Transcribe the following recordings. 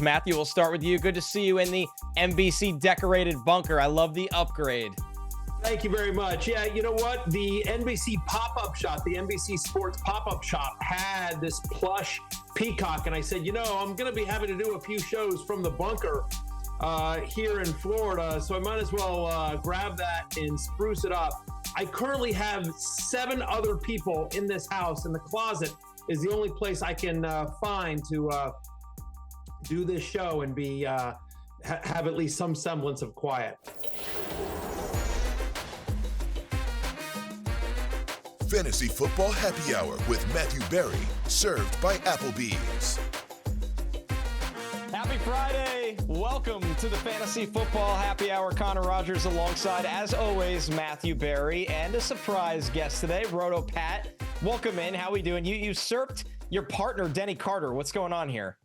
Matthew, we'll start with you. Good to see you in the NBC decorated bunker. I love the upgrade. Thank you very much. Yeah, you know what? The NBC pop-up shop, the NBC Sports pop-up shop had this plush peacock, and I said, I'm going to be having to do a few shows from the bunker here in Florida, so I might as well grab that and spruce it up. I currently have 7 other people in this house, and the closet is the only place I can find to do this show and be have at least some semblance of quiet. Fantasy Football Happy Hour with Matthew Berry, served by Applebee's. Happy Friday. Welcome to the Fantasy Football Happy Hour. Connor Rogers alongside, as always, Matthew Berry, and a surprise guest today, Roto Pat. Welcome in. How we doing? You usurped your partner, Denny Carter. What's going on here?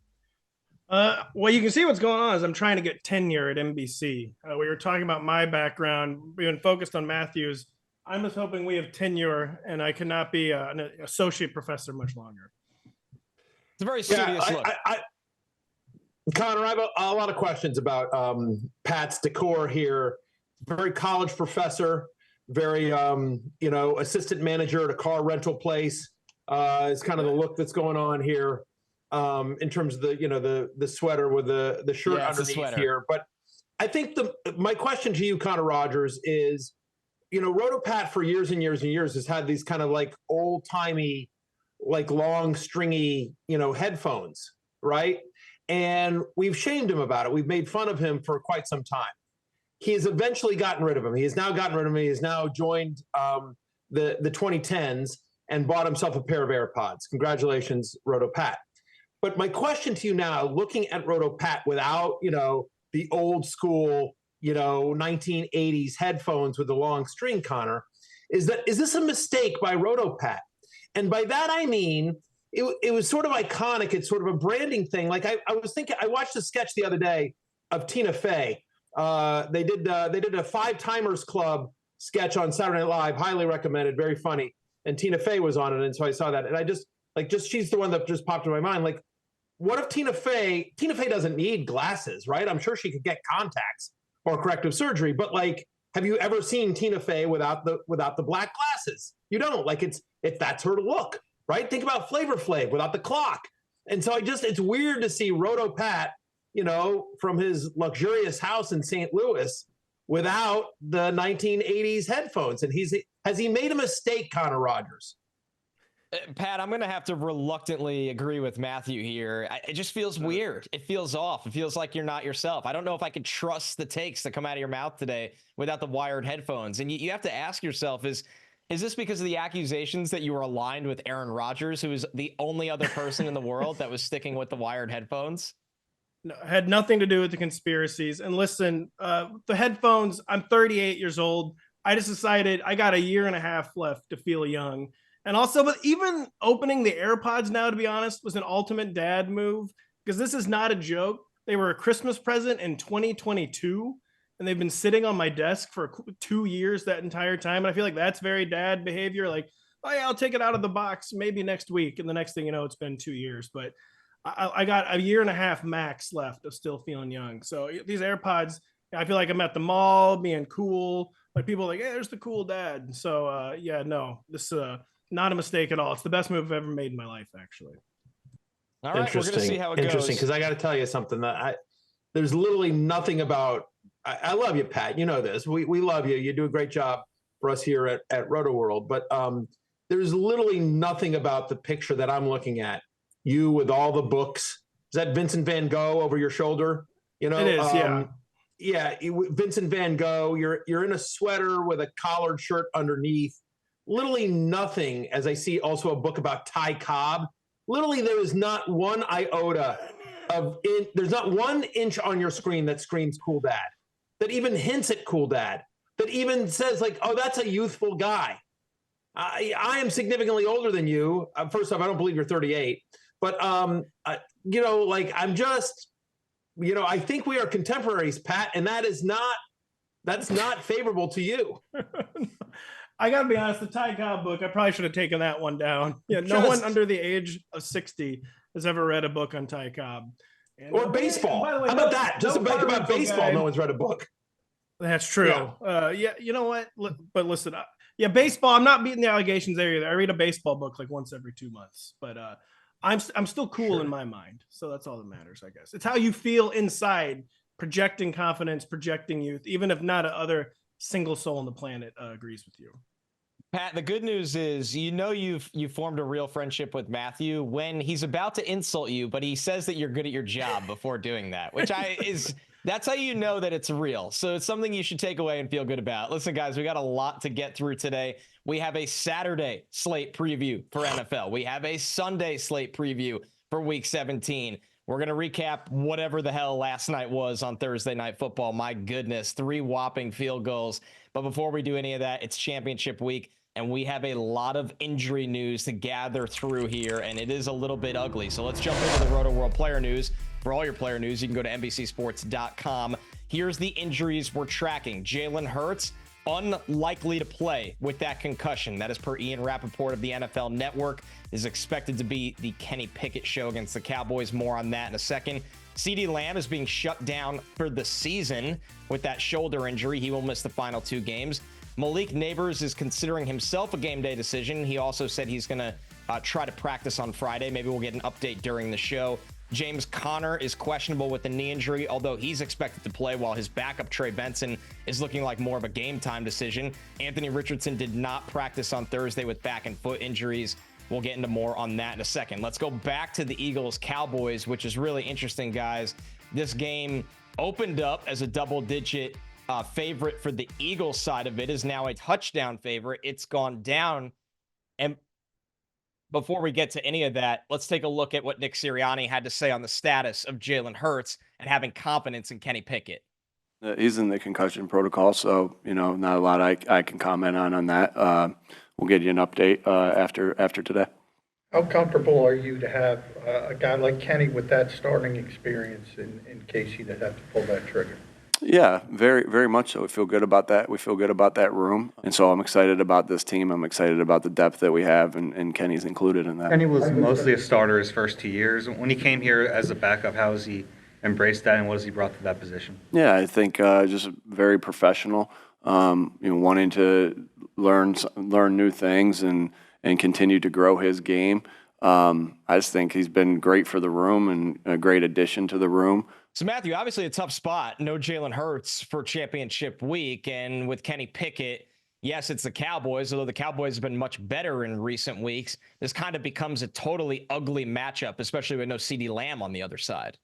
Well, you can see what's going on is I'm trying to get tenure at NBC. We were talking about my background. We've been focused on Matthew's. I'm just hoping we have tenure and I cannot be an associate professor much longer. It's a very serious look. Connor, I have a lot of questions about Pat's decor here. Very college professor, very, assistant manager at a car rental place. Is kind of the look that's going on here. In terms of the sweater with the shirt underneath here. But I think my question to you, Connor Rogers, is, Roto Pat for years and years and years has had these kind of like old timey, like long stringy, headphones, right? And we've shamed him about it. We've made fun of him for quite some time. He has eventually gotten rid of him. He has now gotten rid of him. He has now joined the 2010s and bought himself a pair of AirPods. Congratulations, Roto Pat. But my question to you now, looking at Roto Pat without, the old school, 1980s headphones with the long string, Connor, is this a mistake by Roto Pat? And by that, I mean, it was sort of iconic. It's sort of a branding thing. Like I was thinking, I watched a sketch the other day of Tina Fey. They did a 5 Timers Club sketch on Saturday Night Live, highly recommended, very funny. And Tina Fey was on it. And so I saw that. And I just she's the one that just popped in my mind. Like, what if Tina Fey doesn't need glasses, right? I'm sure she could get contacts or corrective surgery, but like, have you ever seen Tina Fey without the black glasses? You don't. Like, it's that's her look, right? Think about Flavor Flav without the clock. And so it's weird to see Roto Pat, from his luxurious house in St. Louis without the 1980s headphones. And has he made a mistake, Connor Rogers? Pat, I'm going to have to reluctantly agree with Matthew here. It just feels weird. It feels off. It feels like you're not yourself. I don't know if I could trust the takes that come out of your mouth today without the wired headphones. And you have to ask yourself, is this because of the accusations that you were aligned with Aaron Rodgers, who is the only other person in the world that was sticking with the wired headphones? No, it had nothing to do with the conspiracies. And listen, the headphones, I'm 38 years old. I just decided I got a year and a half left to feel young. And also, but even opening the AirPods now, to be honest, was an ultimate dad move, because this is not a joke. They were a Christmas present in 2022, and they've been sitting on my desk for 2 years that entire time. And I feel like that's very dad behavior. Like, oh yeah, I'll take it out of the box maybe next week. And the next thing you know, it's been 2 years. But I got a year and a half max left of still feeling young. So these AirPods, I feel like I'm at the mall being cool. Like, people are like, hey, there's the cool dad. So this not a mistake at all. It's the best move I've ever made in my life, actually. All right, we're going to see how it goes. Interesting, because I got to tell you something that there's literally nothing about. I love you, Pat. You know this. We love you. You do a great job for us here at Roto World. But there's literally nothing about the picture that I'm looking at. You with all the books. Is that Vincent Van Gogh over your shoulder? It is. Yeah, Vincent Van Gogh. You're in a sweater with a collared shirt underneath. Literally nothing, as I see also a book about Ty Cobb. Literally, there is not one iota there's not 1 inch on your screen that screams cool dad, that even hints at cool dad, that even says like, oh, that's a youthful guy. I am significantly older than you. First off, I don't believe you're 38, but I'm just, I think we are contemporaries, Pat, and that's not favorable to you. I got to be honest, the Ty Cobb book, I probably should have taken that one down. Yeah, no one under the age of 60 has ever read a book on Ty Cobb. Or baseball. By the way, how about that? Just a book about baseball. Guy. No one's read a book. That's true. Yeah. You know what? But listen, baseball. I'm not beating the allegations there either. I read a baseball book like once every 2 months, but I'm still cool in my mind. So that's all that matters, I guess. It's how you feel inside, projecting confidence, projecting youth, even if not a other single soul on the planet agrees with you. Pat, the good news is, you formed a real friendship with Matthew when he's about to insult you, but he says that you're good at your job before doing that, which that's how you know that it's real. So it's something you should take away and feel good about. Listen, guys, we got a lot to get through today. We have a Saturday slate preview for NFL. We have a Sunday slate preview for Week 17. We're going to recap whatever the hell last night was on Thursday Night Football. My goodness, 3 whopping field goals. But before we do any of that, it's championship week, and we have a lot of injury news to gather through here, and it is a little bit ugly. So let's jump into the Roto World player news. For all your player news, you can go to NBCSports.com. Here's the injuries we're tracking. Jalen Hurts, unlikely to play with that concussion. That is per Ian Rappaport of the NFL Network. Is expected to be the Kenny Pickett show against the Cowboys. More on that in a second. CeeDee Lamb is being shut down for the season with that shoulder injury. He will miss the final 2 games. Malik Nabers is considering himself a game day decision. He also said he's going to try to practice on Friday. Maybe we'll get an update during the show. James Conner is questionable with a knee injury, although he's expected to play, while his backup Trey Benson is looking like more of a game time decision. Anthony Richardson did not practice on Thursday with back and foot injuries. We'll get into more on that in a second. Let's go back to the Eagles-Cowboys, which is really interesting, guys. This game opened up as a double-digit favorite for the Eagles side of it, is now a touchdown favorite. It's gone down. And before we get to any of that, let's take a look at what Nick Sirianni had to say on the status of Jalen Hurts and having confidence in Kenny Pickett. He's in the concussion protocol, so not a lot I can comment on that. We'll get you an update after today. How comfortable are you to have a guy like Kenny with that starting experience in case he'd have to pull that trigger? Yeah, very, very much so. We feel good about that. We feel good about that room. And so I'm excited about this team. I'm excited about the depth that we have, and Kenny's included in that. Kenny was mostly a starter his first 2 years. When he came here as a backup, how has he embraced that, and what has he brought to that position? Yeah, I think just very professional, wanting to learn new things and continue to grow his game. I just think he's been great for the room and a great addition to the room. So, Matthew, obviously a tough spot. No Jalen Hurts for championship week. And with Kenny Pickett, yes, it's the Cowboys, although the Cowboys have been much better in recent weeks. This kind of becomes a totally ugly matchup, especially with no CeeDee Lamb on the other side.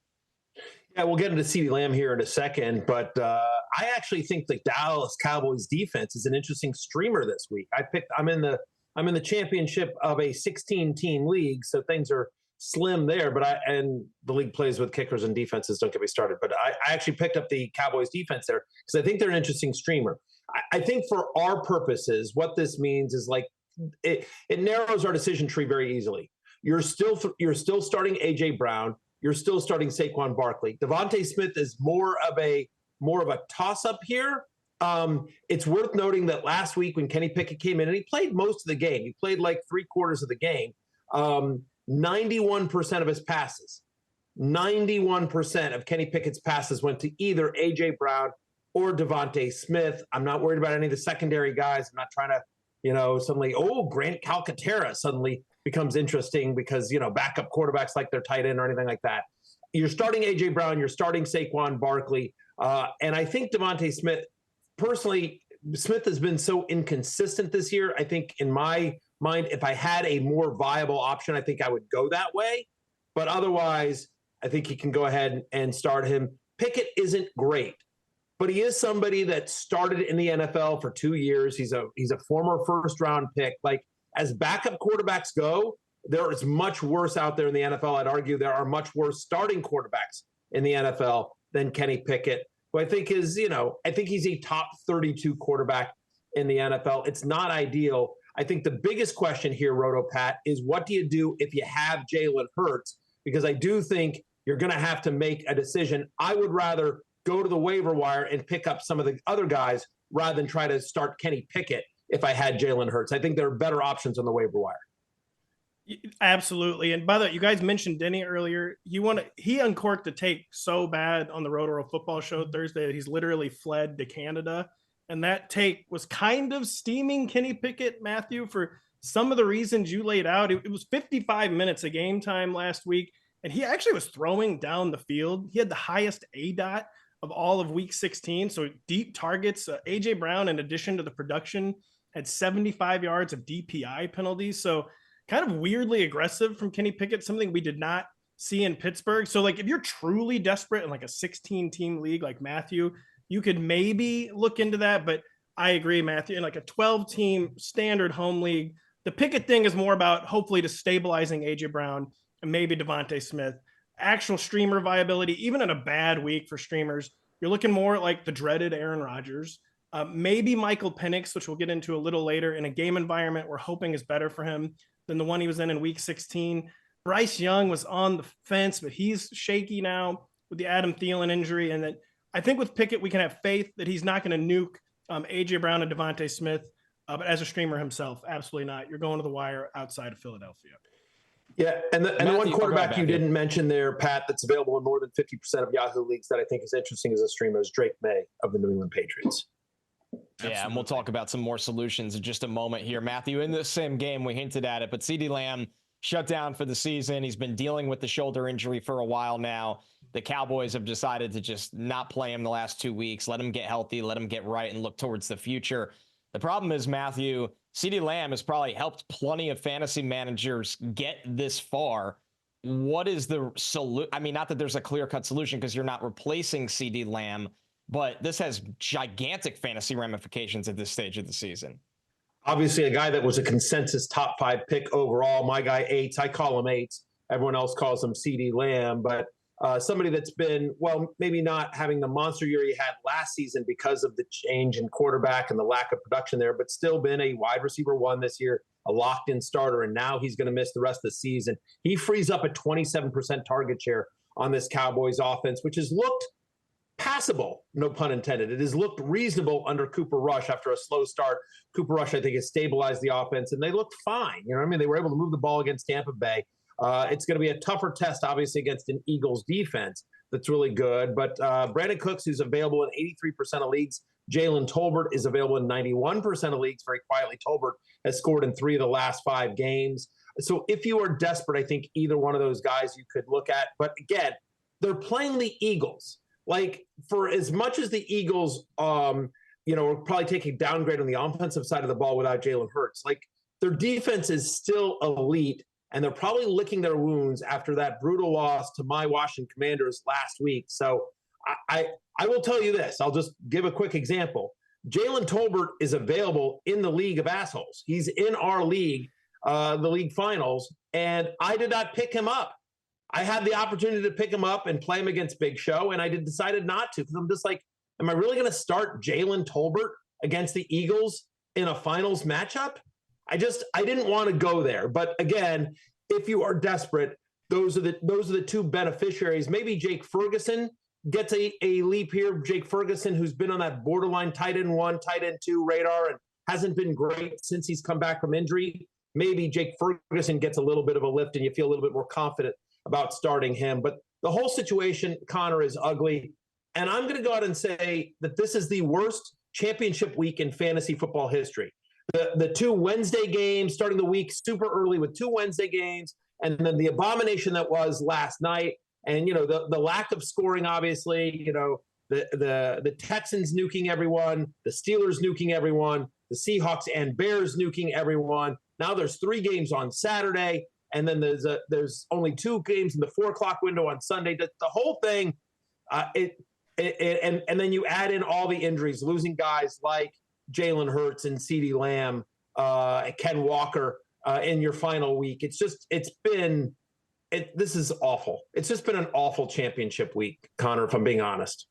Yeah, we'll get into CeeDee Lamb here in a second, but I actually think the Dallas Cowboys defense is an interesting streamer this week. I'm in the championship of a 16-team league, so things are slim there, and the league plays with kickers and defenses. Don't get me started. But I actually picked up the Cowboys defense there because I think they're an interesting streamer. I think for our purposes, what this means is like it narrows our decision tree very easily. You're still starting AJ Brown. You're still starting Saquon Barkley. Devontae Smith is more of a toss up here. It's worth noting that last week when Kenny Pickett came in and he played most of the game, he played like 3/4 of the game. 91% of his passes, 91% of Kenny Pickett's passes went to either A.J. Brown or Devontae Smith. I'm not worried about any of the secondary guys. I'm not trying to, suddenly, Grant Calcaterra suddenly becomes interesting because, backup quarterbacks like their tight end or anything like that. You're starting A.J. Brown. You're starting Saquon Barkley. And I think Devontae Smith, personally, Smith has been so inconsistent this year. I think in my mind, if I had a more viable option, I think I would go that way. But otherwise, I think he can go ahead and start him. Pickett isn't great, but he is somebody that started in the NFL for 2 years. He's a former first-round pick. Like, as backup quarterbacks go, there is much worse out there in the NFL. I'd argue there are much worse starting quarterbacks in the NFL than Kenny Pickett, who I think is, I think he's a top 32 quarterback in the NFL. It's not ideal. I think the biggest question here, Roto Pat, is what do you do if you have Jalen Hurts? Because I do think you're going to have to make a decision. I would rather go to the waiver wire and pick up some of the other guys rather than try to start Kenny Pickett if I had Jalen Hurts. I think there are better options on the waiver wire. Absolutely. And by the way, you guys mentioned Denny earlier. He uncorked the take so bad on the Roto Football Show Thursday that he's literally fled to Canada. And that take was kind of steaming Kenny Pickett, Matthew, for some of the reasons you laid out. It was 55 minutes of game time last week, and he actually was throwing down the field. He had the highest ADOT of all of week 16. So deep targets. AJ Brown, in addition to the production, had 75 yards of DPI penalties. So kind of weirdly aggressive from Kenny Pickett, something we did not see in Pittsburgh. So like if you're truly desperate in like a 16 team league like Matthew, you could maybe look into that. But I agree, Matthew, in like a 12 team standard home league, the Pickett thing is more about hopefully just stabilizing AJ Brown and maybe Devontae Smith. Actual streamer viability, even in a bad week for streamers, you're looking more like the dreaded Aaron Rodgers, maybe Michael Penix, which we'll get into a little later, in a game environment we're hoping is better for him than the one he was in week 16. Bryce Young was on the fence, but he's shaky now with the Adam Thielen injury. And that I think with Pickett, we can have faith that he's not going to nuke AJ Brown and Devontae Smith. But as a streamer himself, absolutely not. You're going to the wire outside of Philadelphia. Yeah, and the one quarterback you didn't mention there, Pat, that's available in more than 50% of Yahoo leagues that I think is interesting as a streamer is Drake May of the New England Patriots. Yeah, and we'll talk about some more solutions in just a moment here. Matthew, in this same game, we hinted at it, but CeeDee Lamb shut down for the season. He's been dealing with the shoulder injury for a while now. The Cowboys have decided to just not play him the last 2 weeks, let him get healthy, let him get right, and look towards the future. The problem is, Matthew, CeeDee Lamb has probably helped plenty of fantasy managers get this far. What is the solution? I mean, not that there's a clear-cut solution because you're not replacing CeeDee Lamb, but this has gigantic fantasy ramifications at this stage of the season. Obviously, a guy that was a consensus top 5 pick overall. My guy, Eights. I call him Eights. Everyone else calls him CeeDee Lamb. But somebody that's been, well, maybe not having the monster year he had last season because of the change in quarterback and the lack of production there, but still been a wide receiver 1 this year, a locked-in starter, and now he's going to miss the rest of the season. He frees up a 27% target share on this Cowboys offense, which has looked passable, no pun intended. It has looked reasonable under Cooper Rush after a slow start. Cooper Rush, I think, has stabilized the offense, and they looked fine. You know what I mean? They were able to move the ball against Tampa Bay. It's going to be a tougher test, obviously, against an Eagles defense that's really good. But Brandon Cooks, who's available in 83% of leagues. Jalen Tolbert is available in 91% of leagues. Very quietly, Tolbert has scored in 3 of the last 5 games. So if you are desperate, I think either one of those guys you could look at. But again, they're playing the Eagles. Like, for as much as the Eagles, are probably taking a downgrade on the offensive side of the ball without Jalen Hurts, like, their defense is still elite, and they're probably licking their wounds after that brutal loss to my Washington Commanders last week. So I will tell you this. I'll just give a quick example. Jalen Tolbert is available in the league of assholes. He's in our league, the league finals, and I did not pick him up. I had the opportunity to pick him up and play him against Big Show, and I decided not to because I'm just like, am I really going to start Jalen Tolbert against the Eagles in a finals matchup? I didn't want to go there. But again, if you are desperate, those are the 2 beneficiaries. Maybe Jake Ferguson gets a leap here. Jake Ferguson, who's been on that borderline tight end 1, tight end 2 radar and hasn't been great since he's come back from injury. Maybe Jake Ferguson gets a little bit of a lift and you feel a little bit more confident about starting him. But the whole situation, Connor, is ugly. And I'm going to go out and say that this is the worst championship week in fantasy football history. The 2 Wednesday games, starting the week super early with 2 Wednesday games, and then the abomination that was last night. And, the lack of scoring, obviously, the Texans nuking everyone, the Steelers nuking everyone, the Seahawks and Bears nuking everyone. Now there's 3 games on Saturday. And then there's only 2 games in the 4:00 window on Sunday. The whole thing, and then you add in all the injuries, losing guys like Jalen Hurts and CeeDee Lamb, Ken Walker in your final week. This is awful. It's just been an awful championship week, Connor, if I'm being honest.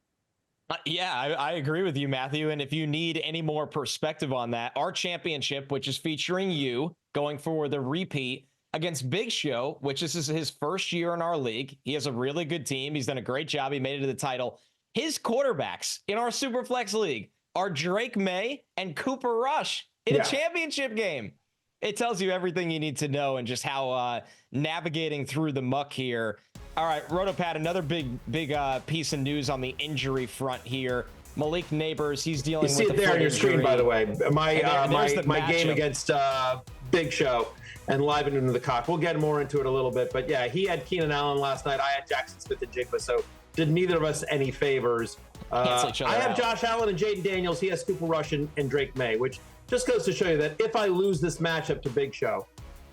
I agree with you, Matthew. And if you need any more perspective on that, our championship, which is featuring you going for the repeat against Big Show, which is his first year in our league. He has a really good team. He's done a great job. He made it to the title. His quarterbacks in our Superflex League are Drake May and Cooper Rush in a championship game. It tells you everything you need to know and just how navigating through the muck here. All right, Rotopat, another big piece of news on the injury front here. Malik Nabers, he's dealing with You see it there on your screen, by the way. My game against Big Show and live into the cock. We'll get more into it a little bit. But, yeah, he had Keenan Allen last night. I had Jaxon Smith-Njigba, so did neither of us any favors. I have Josh Allen and Jaden Daniels. He has Cooper Rush and Drake May, which just goes to show you that if I lose this matchup to Big Show,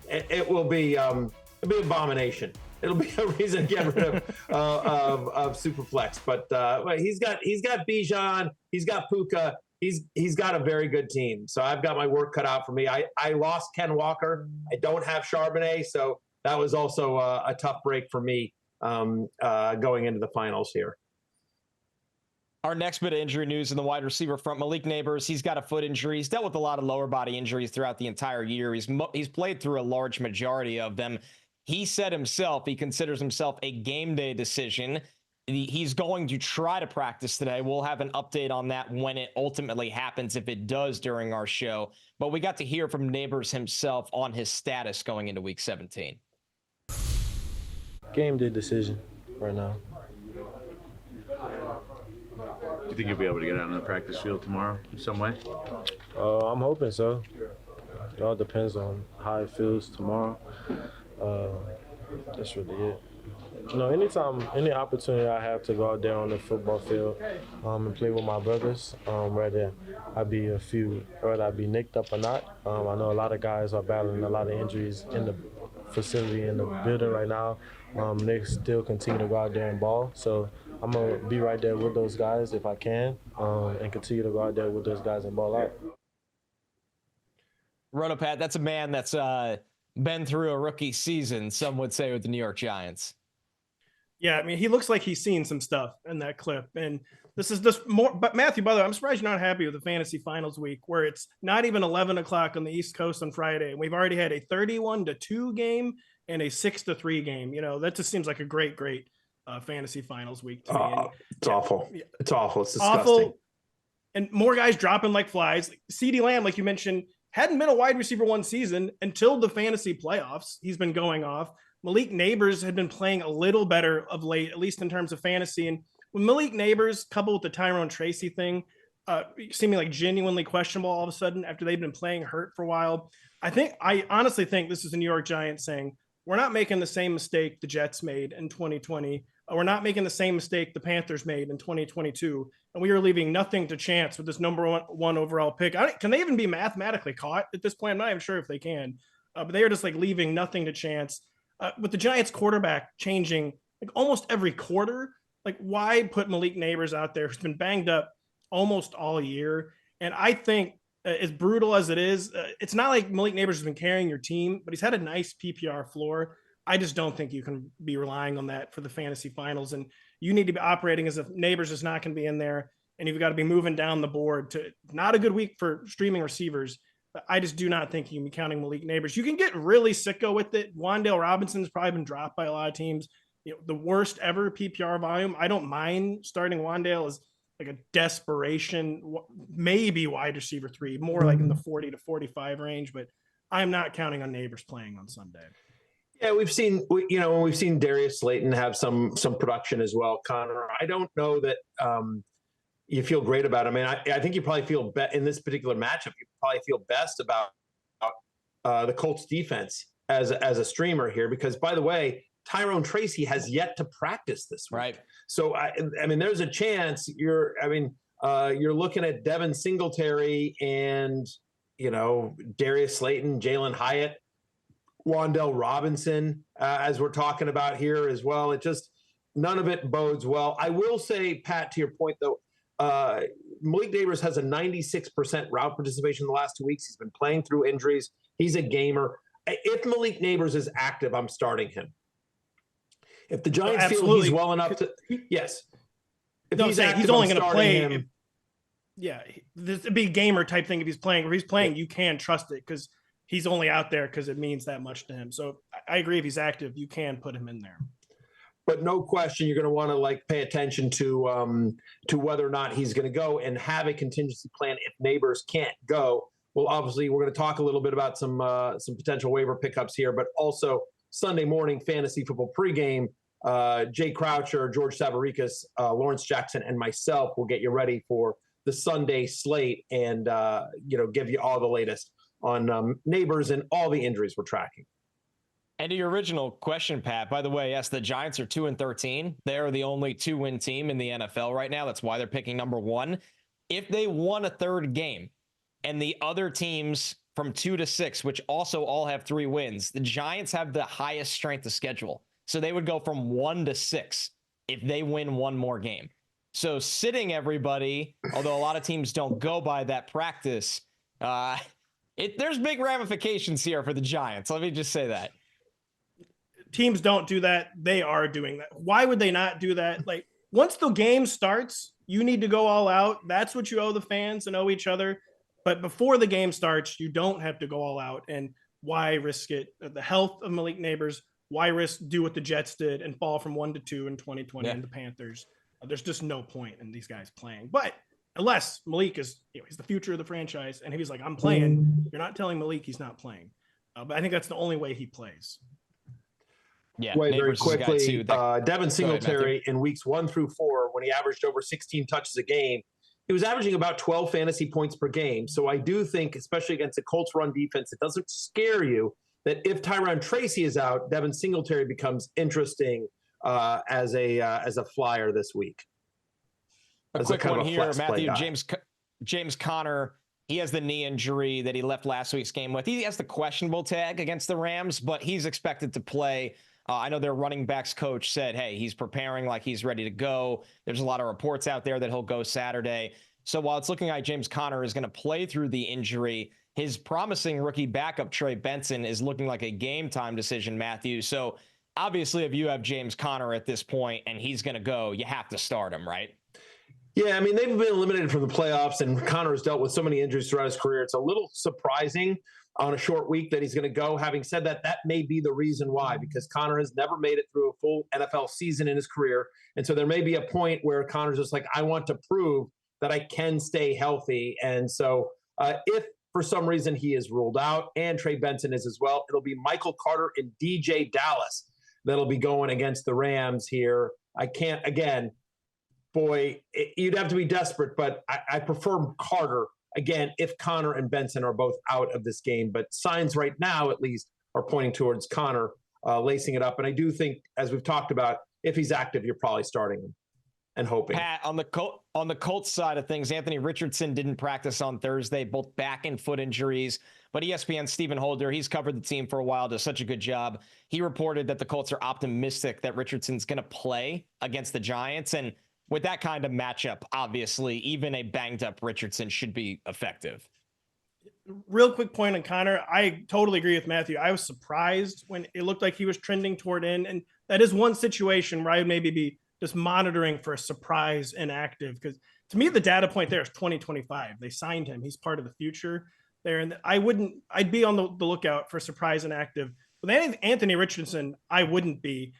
it will be it'll be abomination. It'll be a reason to get rid of Superflex. But he's got Bijan, he's got Puka, he's got a very good team. So I've got my work cut out for me. I lost Ken Walker. I don't have Charbonnet, so that was also a tough break for me going into the finals here. Our next bit of injury news in the wide receiver front, Malik Nabers, he's got a foot injury. He's dealt with a lot of lower body injuries throughout the entire year. He's played through a large majority of them. He said himself, he considers himself a game day decision. He's going to try to practice today. We'll have an update on that when it ultimately happens, if it does during our show. But we got to hear from Nabers himself on his status going into week 17. Game day decision right now. Do you think you'll be able to get out on the practice field tomorrow in some way? I'm hoping so. It all depends on how it feels tomorrow. That's really it. Anytime, any opportunity I have to go out there on the football field and play with my brothers, whether I be nicked up or not. I know a lot of guys are battling a lot of injuries in the facility, in the building right now. They still continue to go out there and ball. So I'm going to be right there with those guys if I can and continue to go out there with those guys and ball out. Rotopat, that's a man that's been through a rookie season, some would say, with the New York Giants. Yeah, I mean, he looks like he's seen some stuff in that clip. And this is just more. But Matthew, by the way, I'm surprised you're not happy with the fantasy finals week where it's not even 11 o'clock on the East Coast on Friday. And we've already had a 31-2 game and a 6-3 game. That just seems like a great fantasy finals week to me. It's awful. Yeah. It's awful. It's disgusting. Awful. And more guys dropping like flies. CeeDee Lamb, like you mentioned, hadn't been a wide receiver one season until the fantasy playoffs. He's been going off. Malik Nabers had been playing a little better of late, at least in terms of fantasy. And with Malik Nabers, coupled with the Tyrone Tracy thing, seeming like genuinely questionable all of a sudden after they've been playing hurt for a while, I honestly think this is the New York Giants saying, we're not making the same mistake the Jets made in 2020. We're not making the same mistake the Panthers made in 2022. And we are leaving nothing to chance with this number one overall pick. Can they even be mathematically caught at this point? I'm not even sure if they can. But they are just like leaving nothing to chance. With the Giants quarterback changing like almost every quarter, like why put Malik Nabers out there who's been banged up almost all year? And I think as brutal as it is, it's not like Malik Nabers has been carrying your team, but he's had a nice PPR floor. I just don't think you can be relying on that for the fantasy finals. And you need to be operating as if Nabers is not going to be in there. And you've got to be moving down the board to not a good week for streaming receivers. I just do not think you can be counting Malik Nabers. You can get really sicko with it. Wan'Dale Robinson's probably been dropped by a lot of teams. The worst ever PPR volume. I don't mind starting Wan'Dale as like a desperation, maybe wide receiver 3, more like in the 40 to 45 range. But I'm not counting on Nabers playing on Sunday. Yeah, we've seen Darius Slayton have some production as well, Connor. I don't know that you feel great about him. I mean, I think you probably feel in this particular matchup, you probably feel best about the Colts defense as a streamer here, because by the way, Tyrone Tracy has yet to practice this week. Right. So I mean, there's a chance you're looking at Devin Singletary and Darius Slayton, Jalen Hyatt, Wan'Dale Robinson, as we're talking about here as well. It just, none of it bodes well. I will say, Pat, to your point though, Malik Nabers has a 96% route participation in the last 2 weeks. He's been playing through injuries. He's a gamer. If Malik Nabers is active, I'm starting him. If the Giants feel he's well enough to, yes. If he's only going to play. This would be a gamer type thing if he's playing. If he's playing, you can trust it because he's only out there because it means that much to him. So I agree. If he's active, you can put him in there. But no question, you're going to want to pay attention to whether or not he's going to go and have a contingency plan if Nabers can't go. we're going to talk a little bit about some potential waiver pickups here, but also Sunday morning fantasy football pregame. Jay Croucher, George Savarikas, Lawrence Jackson, and myself will get you ready for the Sunday slate and give you all the latest on Nabers and all the injuries we're tracking. And to your original question, Pat, by the way, yes, the Giants are 2-13. They're the only 2-win team in the NFL right now. That's why they're picking number 1. If they won a third game and the other teams from 2 to 6, which also all have 3 wins, the Giants have the highest strength of schedule. So they would go from 1 to 6 if they win one more game. So sitting everybody, although a lot of teams don't go by that practice, there's big ramifications here for the Giants. Let me just say that. Teams don't do that. They are doing that. Why would they not do that? Like, once the game starts, you need to go all out. That's what you owe the fans and owe each other. But before the game starts, you don't have to go all out. And why risk it? The health of Malik Nabers. Why risk do what the Jets did and fall from 1 to 2 in 2020 and the Panthers? There's just no point in these guys playing. But unless Malik is, he's the future of the franchise, and if he's like, I'm playing, you're not telling Malik he's not playing. But I think that's the only way he plays. Yeah. Very quickly, Devin Singletary in weeks 1 through 4, when he averaged over 16 touches a game, he was averaging about 12 fantasy points per game. So I do think, especially against the Colts run defense, it doesn't scare you that if Tyrone Tracy is out, Devin Singletary becomes interesting as a flyer this week. A quick one here, Matthew. James Conner, he has the knee injury that he left last week's game with. He has the questionable tag against the Rams, but he's expected to play. I know their running backs coach said, hey, he's preparing like he's ready to go. There's a lot of reports out there that he'll go Saturday. So while it's looking like James Conner is going to play through the injury, his promising rookie backup, Trey Benson, is looking like a game time decision, Matthew. So obviously, if you have James Conner at this point and he's going to go, you have to start him, right? Yeah, I mean, they've been eliminated from the playoffs, and Conner has dealt with so many injuries throughout his career. It's a little surprising on a short week that he's going to go. Having said that, that may be the reason why, because Conner has never made it through a full NFL season in his career. And so there may be a point where Conner's just like, I want to prove that I can stay healthy. And so if for some reason he is ruled out, and Trey Benson is as well, it'll be Michael Carter and DJ Dallas that'll be going against the Rams here. I can't, again, you'd have to be desperate, but I prefer Carter, again, if Conner and Benson are both out of this game. But signs right now, at least, are pointing towards Conner lacing it up. And I do think, as we've talked about, if he's active, you're probably starting him and hoping. Pat, on the Colts side of things, Anthony Richardson didn't practice on Thursday, both back and foot injuries. But ESPN's Stephen Holder, he's covered the team for a while, does such a good job. He reported that the Colts are optimistic that Richardson's going to play against the Giants. And with that kind of matchup, obviously, even a banged-up Richardson should be effective. Real quick point on Conner. I totally agree with Matthew. I was surprised when it looked like he was trending toward in. And that is one situation where I would maybe be just monitoring for a surprise inactive, because to me the data point there is 2025. They signed him. He's part of the future there, and I'd be on the lookout for surprise inactive. With Anthony Richardson, I wouldn't be.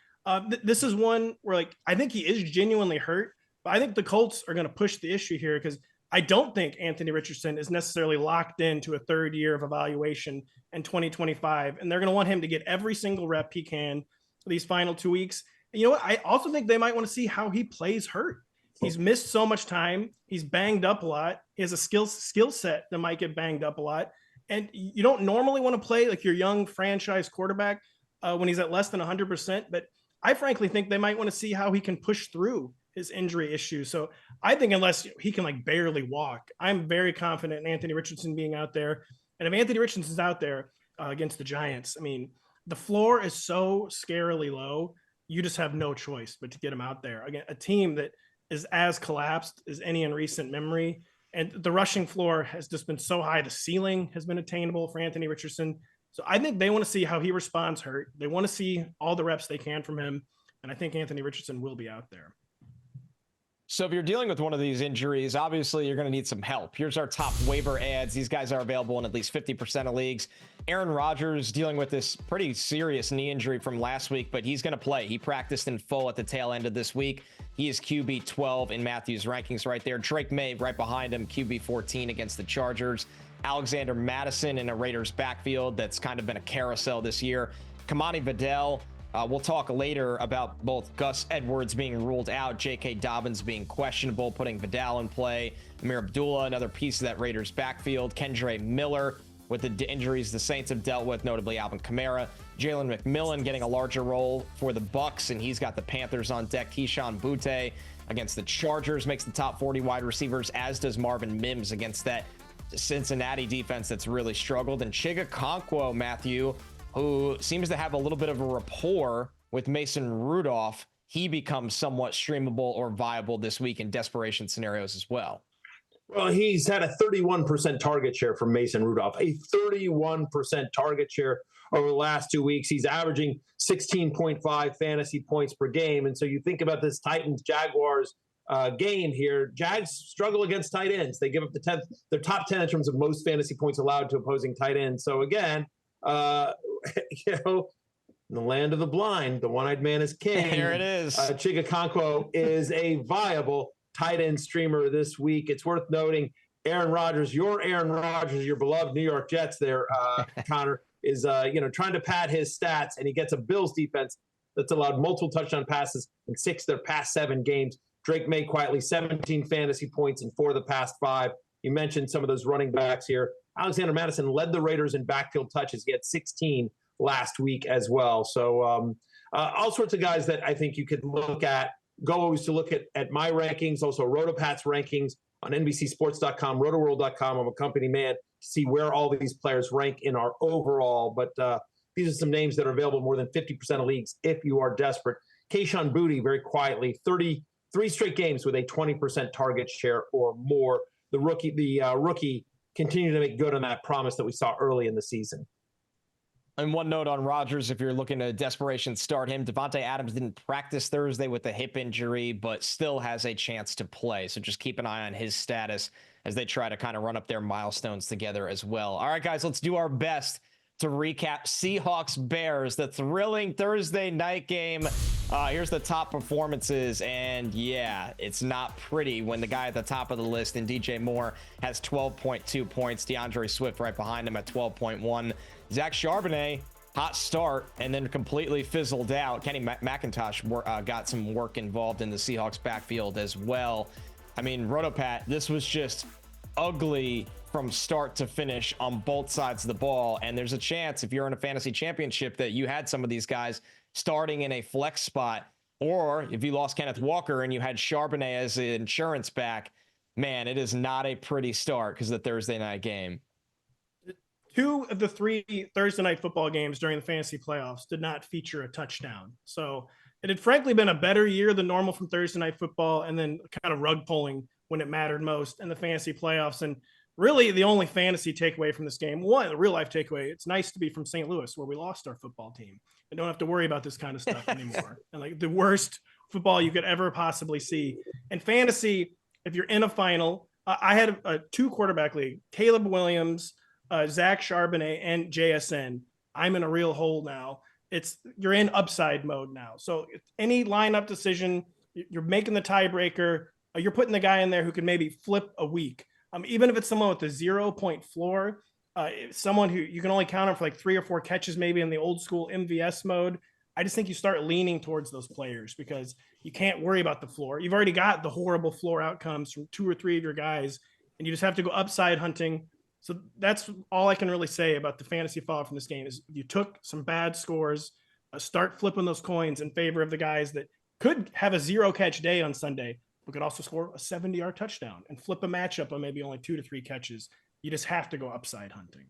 This is one where I think he is genuinely hurt, but I think the Colts are going to push the issue here, because I don't think Anthony Richardson is necessarily locked into a third year of evaluation in 2025, and they're going to want him to get every single rep he can these final 2 weeks. You know what? I also think they might want to see how he plays hurt. He's missed so much time. He's banged up a lot. He has a skill set that might get banged up a lot. And you don't normally want to play like your young franchise quarterback when he's at less than 100%. But I frankly think they might want to see how he can push through his injury issues. So I think unless he can barely walk, I'm very confident in Anthony Richardson being out there. And if Anthony Richardson's out there against the Giants, I mean, the floor is so scarily low. You just have no choice but to get him out there. Again, a team that is as collapsed as any in recent memory. And the rushing floor has just been so high. The ceiling has been attainable for Anthony Richardson. So I think they want to see how he responds hurt. They want to see all the reps they can from him. And I think Anthony Richardson will be out there. So if you're dealing with one of these injuries, obviously you're going to need some help. Here's our top waiver ads. These guys are available in at least 50% of leagues. Aaron Rodgers dealing with this pretty serious knee injury from last week, but he's going to play. He practiced in full at the tail end of this week. He is QB 12 in Matthew's rankings right there. Drake May right behind him, QB 14 against the Chargers. Alexander Madison in a Raiders backfield that's kind of been a carousel this year. Kamani Vidal. We'll talk later about both Gus Edwards being ruled out, J.K. Dobbins being questionable, putting Vidal in play. Amir Abdullah, another piece of that Raiders backfield. Kendre Miller with the injuries the Saints have dealt with, notably Alvin Kamara. Jalen McMillan getting a larger role for the Bucs, and he's got the Panthers on deck. Keyshawn Butte against the Chargers makes the top 40 wide receivers, as does Marvin Mims against that Cincinnati defense that's really struggled. And Chigakonkwo, Matthew, who seems to have a little bit of a rapport with Mason Rudolph, he becomes somewhat streamable or viable this week in desperation scenarios as well. Well, he's had a 31% target share from Mason Rudolph, a 31% target share over the last 2 weeks. He's averaging 16.5 fantasy points per game. And so you think about this Titans-Jaguars game here. Jags struggle against tight ends. They give up their top 10 in terms of most fantasy points allowed to opposing tight ends. So again, in the land of the blind, the one-eyed man is king. Here it is. Chigakonkwo is a viable tight end streamer this week. It's worth noting Aaron Rodgers, your beloved New York Jets there, Connor, is trying to pad his stats, and he gets a Bills defense that's allowed multiple touchdown passes in 6 of their past 7 games. Drake May quietly 17 fantasy points in 4 of the past 5. You mentioned some of those running backs here. Alexander Madison led the Raiders in backfield touches. He had 16 last week as well. So all sorts of guys that I think you could look at. Go always to look at my rankings, also Rotopat's rankings on NBCSports.com, Rotoworld.com. I'm a company man to see where all these players rank in our overall. But these are some names that are available in more than 50% of leagues if you are desperate. Keyshawn Boutte, very quietly, 33 straight games with a 20% target share or more. The rookie continue to make good on that promise that we saw early in the season. And one note on Rodgers, if you're looking to desperation start him, Devontae Adams didn't practice Thursday with a hip injury, but still has a chance to play. So just keep an eye on his status as they try to kind of run up their milestones together as well. All right, guys, let's do our best to recap Seahawks-Bears, the thrilling Thursday night game. Here's the top performances, and yeah, it's not pretty when the guy at the top of the list in DJ Moore has 12.2 points, DeAndre Swift right behind him at 12.1. Zach Charbonnet, hot start, and then completely fizzled out. Kenny McIntosh got some work involved in the Seahawks backfield as well. I mean, Rotopat, this was just ugly from start to finish on both sides of the ball. And there's a chance if you're in a fantasy championship that you had some of these guys starting in a flex spot, or if you lost Kenneth Walker and you had Charbonnet as an insurance back, man, it is not a pretty start because of the Thursday night game. 2 of the 3 Thursday night football games during the fantasy playoffs did not feature a touchdown. So it had frankly been a better year than normal from Thursday night football, and then kind of rug pulling when it mattered most in the fantasy playoffs. And really the only fantasy takeaway from this game, one, the real life takeaway, it's nice to be from St. Louis where we lost our football team and don't have to worry about this kind of stuff anymore. And like the worst football you could ever possibly see. And fantasy, if you're in a final, I had a 2 quarterback league, Caleb Williams, Zach Charbonnet, and JSN. I'm in a real hole now. You're in upside mode now. So any lineup decision, you're making the tiebreaker, you're putting the guy in there who can maybe flip a week. Even if it's someone with a 0-point floor, someone who you can only count on for like 3 or 4 catches, maybe in the old school MVS mode. I just think you start leaning towards those players because you can't worry about the floor. You've already got the horrible floor outcomes from 2 or 3 of your guys, and you just have to go upside hunting. So that's all I can really say about the fantasy fall from this game is you took some bad scores, start flipping those coins in favor of the guys that could have a 0-catch day on Sunday, but could also score a 70-yard touchdown and flip a matchup on maybe only 2 to 3 catches. You just have to go upside hunting.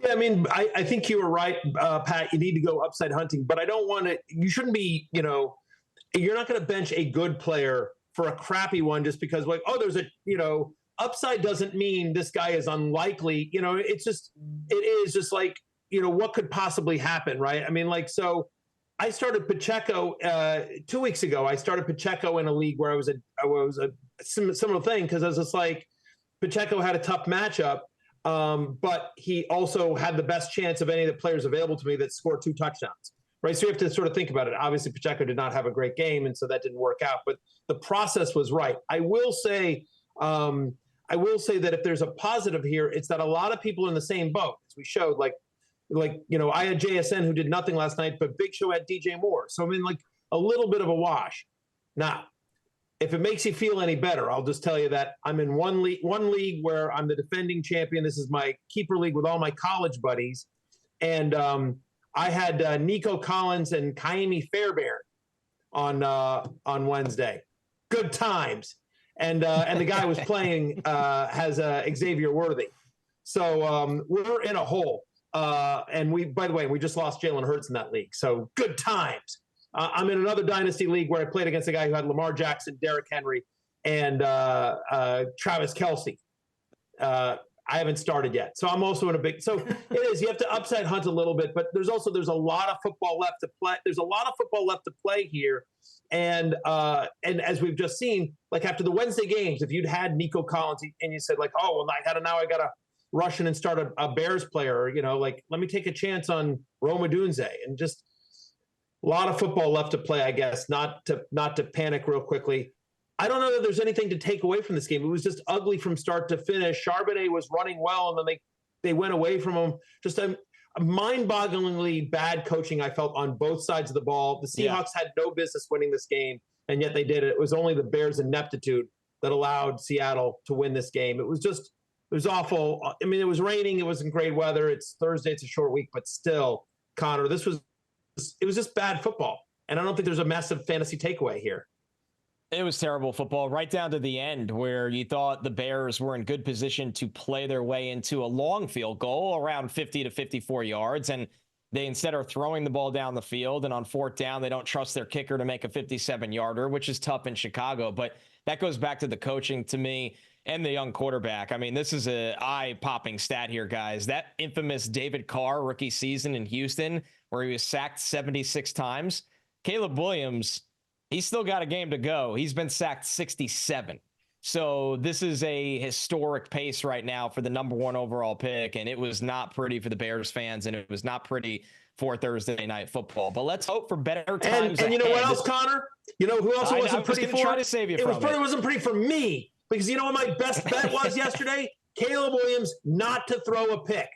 Yeah, I mean, I think you were right, Pat. You need to go upside hunting, but I don't want to – you shouldn't be, you're not going to bench a good player for a crappy one just because, like, oh, there's a, upside doesn't mean this guy is unlikely. It is just like, what could possibly happen, right? I mean, like, so I started Pacheco 2 weeks ago. I started Pacheco in a league where I was a similar thing because I was just like, Pacheco had a tough matchup, but he also had the best chance of any of the players available to me that scored 2 touchdowns, right? So you have to sort of think about it. Obviously, Pacheco did not have a great game, and so that didn't work out, but the process was right. I will say, I will say that if there's a positive here, it's that a lot of people are in the same boat. As we showed, like I had JSN who did nothing last night, but Big Show had DJ Moore. So I mean, like a little bit of a wash. Now, if it makes you feel any better, I'll just tell you that I'm in one league where I'm the defending champion. This is my keeper league with all my college buddies. And I had Nico Collins and Kaimi Fairbairn on Wednesday. Good times. And the guy was playing has Xavier Worthy. So we're in a hole. And by the way, we just lost Jalen Hurts in that league. So good times. I'm in another dynasty league where I played against a guy who had Lamar Jackson, Derrick Henry, and Travis Kelce. I haven't started yet. So I'm also in so it is, you have to upside hunt a little bit, but there's a lot of football left to play. There's a lot of football left to play here. And as we've just seen, like after the Wednesday games, if you'd had Nico Collins and you said like, oh, well, I got to rush in and start a Bears player, like let me take a chance on Rome Odunze, and just a lot of football left to play, I guess, not to panic real quickly. I don't know that there's anything to take away from this game. It was just ugly from start to finish. Charbonnet was running well, and then they went away from him. Just a mind-bogglingly bad coaching, I felt, on both sides of the ball. The Seahawks had no business winning this game, and yet they did it. It was only the Bears' ineptitude that allowed Seattle to win this game. It was awful. I mean, it was raining. It wasn't great weather. It's Thursday. It's a short week, but still, Connor, it was just bad football. And I don't think there's a massive fantasy takeaway here. It was terrible football right down to the end, where you thought the Bears were in good position to play their way into a long field goal around 50 to 54 yards. And they instead are throwing the ball down the field. And on fourth down, they don't trust their kicker to make a 57-yarder, which is tough in Chicago. But that goes back to the coaching to me and the young quarterback. I mean, this is an eye-popping stat here, guys. That infamous David Carr rookie season in Houston, where he was sacked 76 times. Caleb Williams, he's still got a game to go. He's been sacked 67. So this is a historic pace right now for the number one overall pick. And it was not pretty for the Bears fans, and it was not pretty for Thursday Night Football. But let's hope for better times. And you know what else, Connor? You know who else it wasn't pretty for? Try to save you from it wasn't pretty for me, because you know what my best bet was yesterday? Caleb Williams not to throw a pick.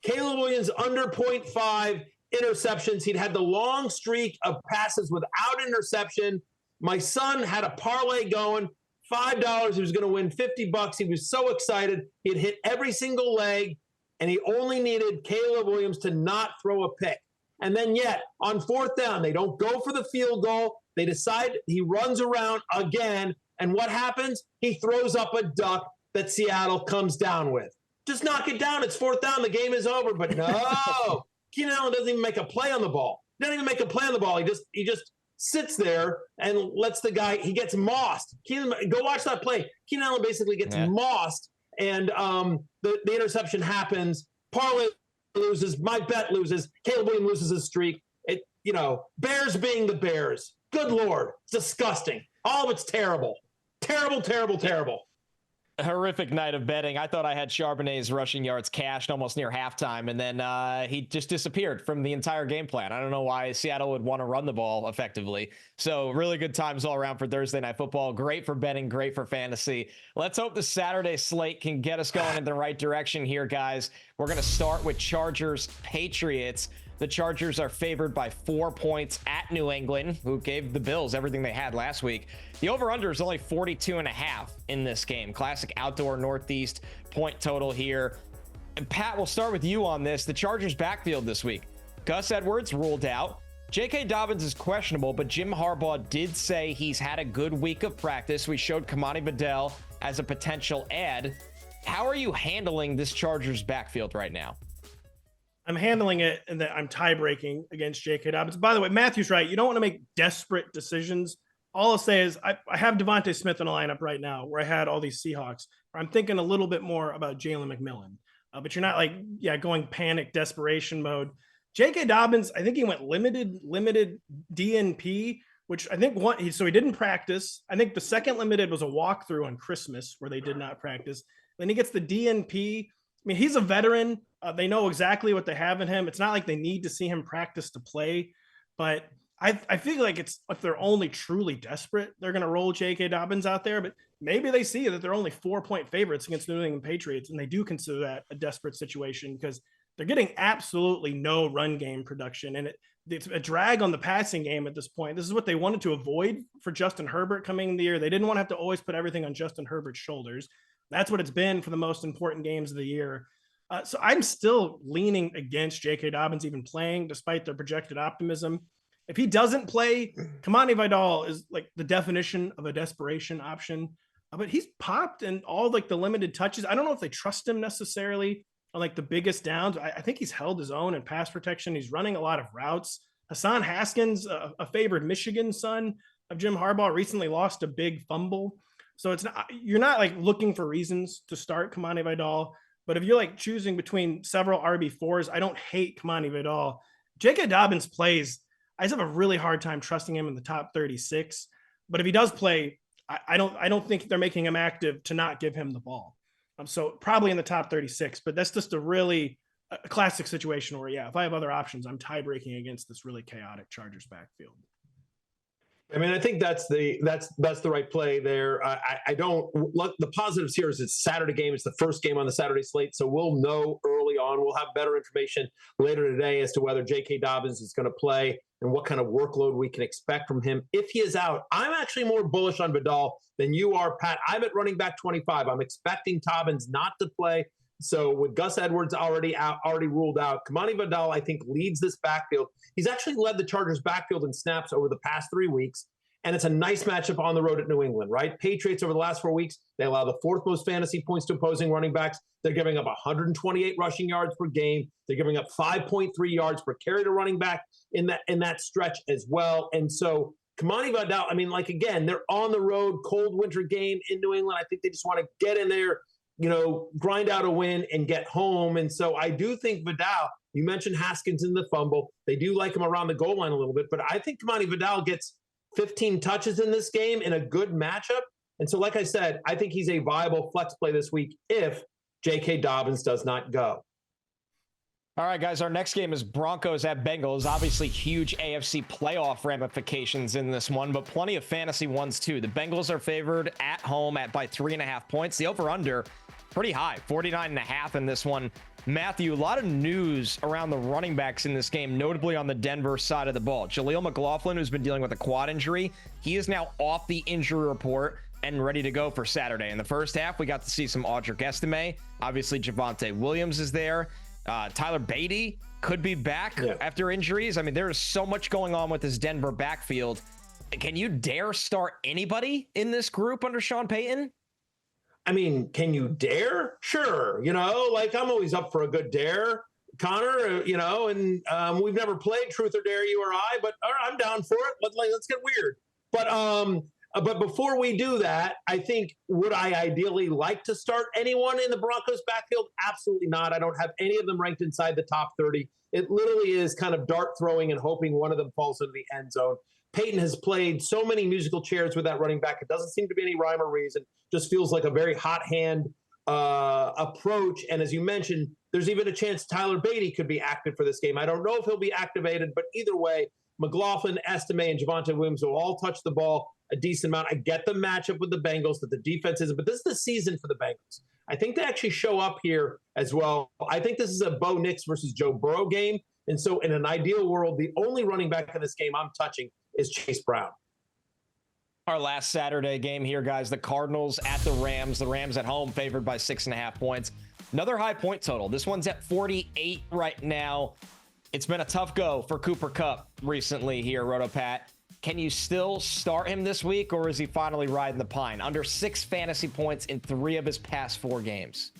Caleb Williams under 0.5 interceptions. He'd had the long streak of passes without interception. My son had a parlay going, $5. He was going to win $50. He was so excited. He'd hit every single leg, and he only needed Caleb Williams to not throw a pick. And then yet, on fourth down, they don't go for the field goal. They decide he runs around again. And what happens? He throws up a duck that Seattle comes down with. Just knock it down. It's fourth down. The game is over. But no, Keenan Allen doesn't even make a play on the ball. He doesn't even make a play on the ball. He just sits there and lets the guy, he gets mossed. Go watch that play. Keenan Allen basically gets mossed, and the interception happens. Parlay loses. My bet loses. Caleb Williams loses his streak. Bears being the Bears. Good Lord. It's disgusting. All of it's terrible. Terrible, terrible, terrible. A horrific night of betting. I thought I had Charbonnet's rushing yards cashed almost near halftime, and then he just disappeared from the entire game plan. I don't know why Seattle would want to run the ball effectively. So really good times all around for Thursday Night Football. Great for betting, great for fantasy. Let's hope the Saturday slate can get us going in the right direction here, guys. We're going to start with Chargers-Patriots. The Chargers are favored by 4 points at New England, who gave the Bills everything they had last week. The over-under is only 42.5 in this game. Classic outdoor Northeast point total here. And Pat, we'll start with you on this. The Chargers backfield this week. Gus Edwards ruled out. J.K. Dobbins is questionable, but Jim Harbaugh did say he's had a good week of practice. We showed Kamani Vidal as a potential add. How are you handling this Chargers backfield right now? I'm handling it, and that I'm tie-breaking against J.K. Dobbins. By the way, Matthew's right. You don't want to make desperate decisions. All I'll say is I have Devontae Smith in a lineup right now where I had all these Seahawks. I'm thinking a little bit more about Jalen McMillan. But you're not going panic desperation mode. J.K. Dobbins, I think he went limited DNP, which I think so he didn't practice. I think the second limited was a walkthrough on Christmas where they did not practice. Then he gets the DNP. I mean, he's a veteran. They know exactly what they have in him. It's not like they need to see him practice to play, but I feel like it's if they're only truly desperate, they're going to roll J.K. Dobbins out there. But maybe they see that they're only 4-point favorites against the New England Patriots, and they do consider that a desperate situation because they're getting absolutely no run game production, and it's a drag on the passing game at this point. This is what they wanted to avoid for Justin Herbert coming in the year. They didn't want to have to always put everything on Justin Herbert's shoulders. That's what it's been for the most important games of the year. So I'm still leaning against J.K. Dobbins even playing, despite their projected optimism. If he doesn't play, Kamani Vidal is like the definition of a desperation option. But he's popped in all like the limited touches. I don't know if they trust him necessarily on like the biggest downs. I think he's held his own in pass protection. He's running a lot of routes. Hassan Haskins, a favored Michigan son of Jim Harbaugh, recently lost a big fumble. So you're not like looking for reasons to start Kamani Vidal. But if you're like choosing between several RB4s, I don't hate Kamani Vidal. J.K. Dobbins plays. I just have a really hard time trusting him in the top 36. But if he does play, I don't think they're making him active to not give him the ball. So probably in the top 36. But that's just a classic situation where, if I have other options, I'm tie breaking against this really chaotic Chargers backfield. I mean, I think that's the right play there. I don't look. The positives here is it's Saturday game. It's the first game on the Saturday slate, so we'll know early on. We'll have better information later today as to whether J.K. Dobbins is going to play and what kind of workload we can expect from him if he is out. I'm actually more bullish on Vidal than you are, Pat. I'm at running back 25. I'm expecting Dobbins not to play. So with Gus Edwards already ruled out, Kamani Vidal, I think, leads this backfield. He's actually led the Chargers backfield in snaps over the past 3 weeks, and it's a nice matchup on the road at New England, right? Patriots over the last 4 weeks, they allow the 4th most fantasy points to opposing running backs. They're giving up 128 rushing yards per game. They're giving up 5.3 yards per carry to running back in that stretch as well. And so Kamani Vidal, I mean, like, again, they're on the road, cold winter game in New England. I think they just want to get in there, grind out a win and get home. And so I do think Vidal, you mentioned Haskins in the fumble. They do like him around the goal line a little bit, but I think Kamani Vidal gets 15 touches in this game in a good matchup. And so, like I said, I think he's a viable flex play this week if J.K. Dobbins does not go. All right, guys, our next game is Broncos at Bengals. Obviously, huge AFC playoff ramifications in this one, but plenty of fantasy ones too. The Bengals are favored at home by 3.5 points. The over-under, pretty high, 49.5 in this one. Matthew, a lot of news around the running backs in this game, notably on the Denver side of the ball. Jaleel McLaughlin, who's been dealing with a quad injury, he is now off the injury report and ready to go for Saturday. In the first half, we got to see some Audric Estime. Obviously, Javonte Williams is there. Tyler Beatty could be back after injuries. I mean, there is so much going on with this Denver backfield. Can you dare start anybody in this group under Sean Payton? I mean, can you dare? Sure. I'm always up for a good dare, Connor, and we've never played Truth or Dare, you or I, but I'm down for it. Let's get weird. But before we do that, I think, would I ideally like to start anyone in the Broncos backfield? Absolutely not. I don't have any of them ranked inside the top 30. It literally is kind of dart throwing and hoping one of them falls into the end zone. Peyton has played so many musical chairs with that running back. It doesn't seem to be any rhyme or reason. Just feels like a very hot hand approach. And as you mentioned, there's even a chance Tyler Beatty could be active for this game. I don't know if he'll be activated, but either way, McLaughlin, Estime, and Javonte Williams will all touch the ball a decent amount. I get the matchup with the Bengals that the defense isn't, but this is the season for the Bengals. I think they actually show up here as well. I think this is a Bo Nix versus Joe Burrow game. And so in an ideal world, the only running back in this game I'm touching is Chase Brown. Our last Saturday game here, guys, the Cardinals at the Rams. The Rams at home favored by 6.5 points. Another high point total. This one's at 48 right now. It's been a tough go for Cooper Kupp recently here, RotoPat. Can you still start him this week, or is he finally riding the pine? Under 6 fantasy points in 3 of his past 4 games.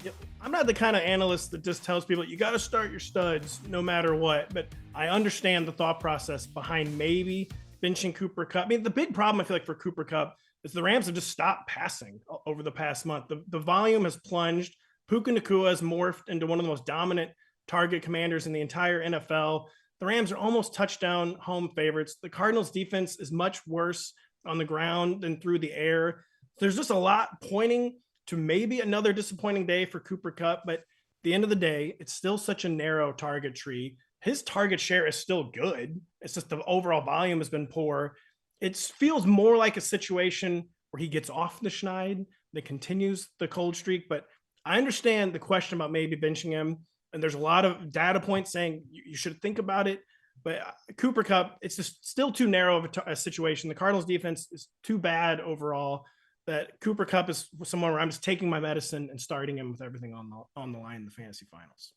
Yep. I'm not the kind of analyst that just tells people you got to start your studs no matter what, but I understand the thought process behind maybe benching Cooper Kupp. I mean, the big problem I feel like for Cooper Kupp is the Rams have just stopped passing over the past month. The volume has plunged. Puka Nacua has morphed into one of the most dominant target commanders in the entire NFL. The Rams are almost touchdown home favorites. The Cardinals defense is much worse on the ground than through the air. There's just a lot pointing to maybe another disappointing day for Cooper Kupp, but at the end of the day, it's still such a narrow target tree his target share is still good. It's just the overall volume has been poor. It feels more like a situation where he gets off the schneid that continues the cold streak. But I understand the question about maybe benching him. And there's a lot of data points saying you should think about it. But Cooper Kupp, it's just still too narrow of a situation. The Cardinals defense is too bad overall that Cooper Kupp is someone where I'm just taking my medicine and starting him with everything on the line in the fantasy finals.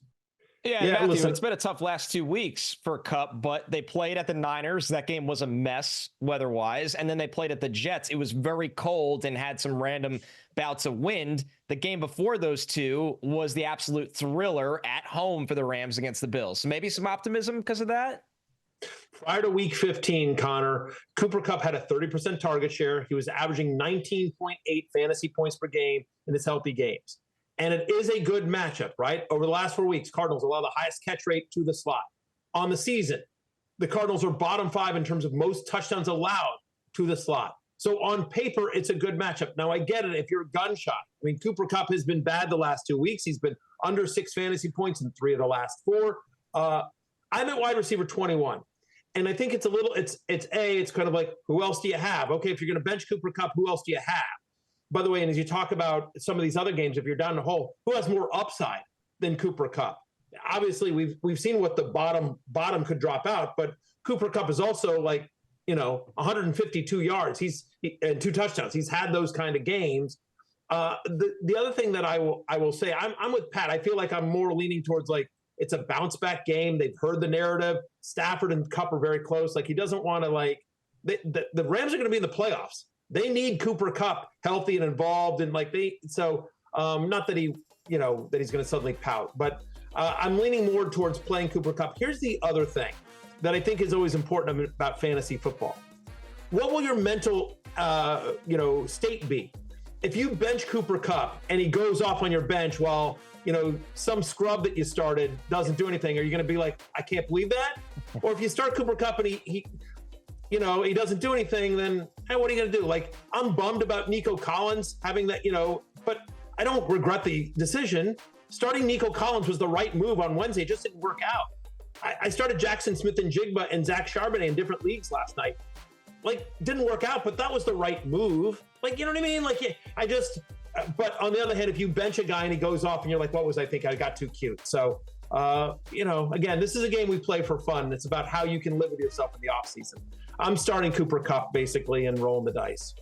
Yeah, Matthew, listen, it's been a tough last 2 weeks for Kupp, but they played at the Niners. That game was a mess weather-wise. And then they played at the Jets. It was very cold and had some random bouts of wind. The game before those two was the absolute thriller at home for the Rams against the Bills. So maybe some optimism because of that? Prior to week 15, Connor, Cooper Kupp had a 30% target share. He was averaging 19.8 fantasy points per game in his healthy games. And it is a good matchup, right? Over the last 4 weeks, Cardinals allow the highest catch rate to the slot. On the season, the Cardinals are bottom 5 in terms of most touchdowns allowed to the slot. So on paper, it's a good matchup. Now, I get it if you're a gunshot. I mean, Cooper Kupp has been bad the last 2 weeks. He's been under 6 fantasy points in 3 of the last 4. I'm at wide receiver 21. And I think it's a little, it's kind of like, who else do you have? Okay, if you're going to bench Cooper Kupp, who else do you have? By the way, and as you talk about some of these other games, if you're down the hole, who has more upside than Cooper Kupp? Obviously, we've seen what the bottom could drop out, but Cooper Kupp is also 152 yards. And 2 touchdowns. He's had those kind of games. The other thing that I will say, I'm with Pat. I feel like I'm more leaning towards it's a bounce back game. They've heard the narrative. Stafford and Kupp are very close. He doesn't want to the Rams are going to be in the playoffs. They need Cooper Kupp healthy and involved, and not that he, that he's going to suddenly pout, but I'm leaning more towards playing Cooper Kupp. Here's the other thing that I think is always important about fantasy football. What will your mental, state be if you bench Cooper Kupp and he goes off on your bench while some scrub that you started doesn't do anything? Are you going to be like, I can't believe that? Or if you start Cooper Kupp and he doesn't do anything, then hey, what are you going to do? I'm bummed about Nico Collins having that, but I don't regret the decision. Starting Nico Collins was the right move on Wednesday. It just didn't work out. I started Jaxon Smith-Njigba and Zach Charbonnet in different leagues last night. Didn't work out, but that was the right move. You know what I mean? But on the other hand, if you bench a guy and he goes off and you're like, what was I thinking? I got too cute. So, again, this is a game we play for fun. It's about how you can live with yourself in the offseason. I'm starting Cooper Kupp basically and rolling the dice.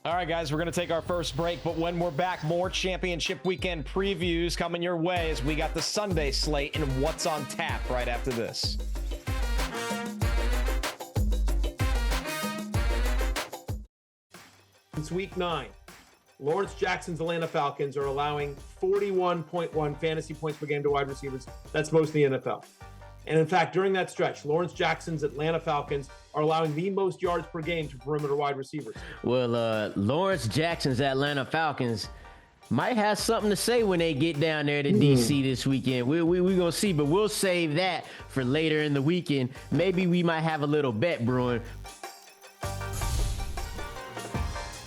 All right, guys, we're going to take our first break, but when we're back, more championship weekend previews coming your way as we got the Sunday slate and what's on tap right after this. It's week 9. Lawrence Jackson's Atlanta Falcons are allowing 41.1 fantasy points per game to wide receivers. That's most in the NFL. And in fact, during that stretch, Lawrence Jackson's Atlanta Falcons are allowing the most yards per game to perimeter wide receivers. Well, Lawrence Jackson's Atlanta Falcons might have something to say when they get down there to DC this weekend. We're going to see, but we'll save that for later in the weekend. Maybe we might have a little bet brewing.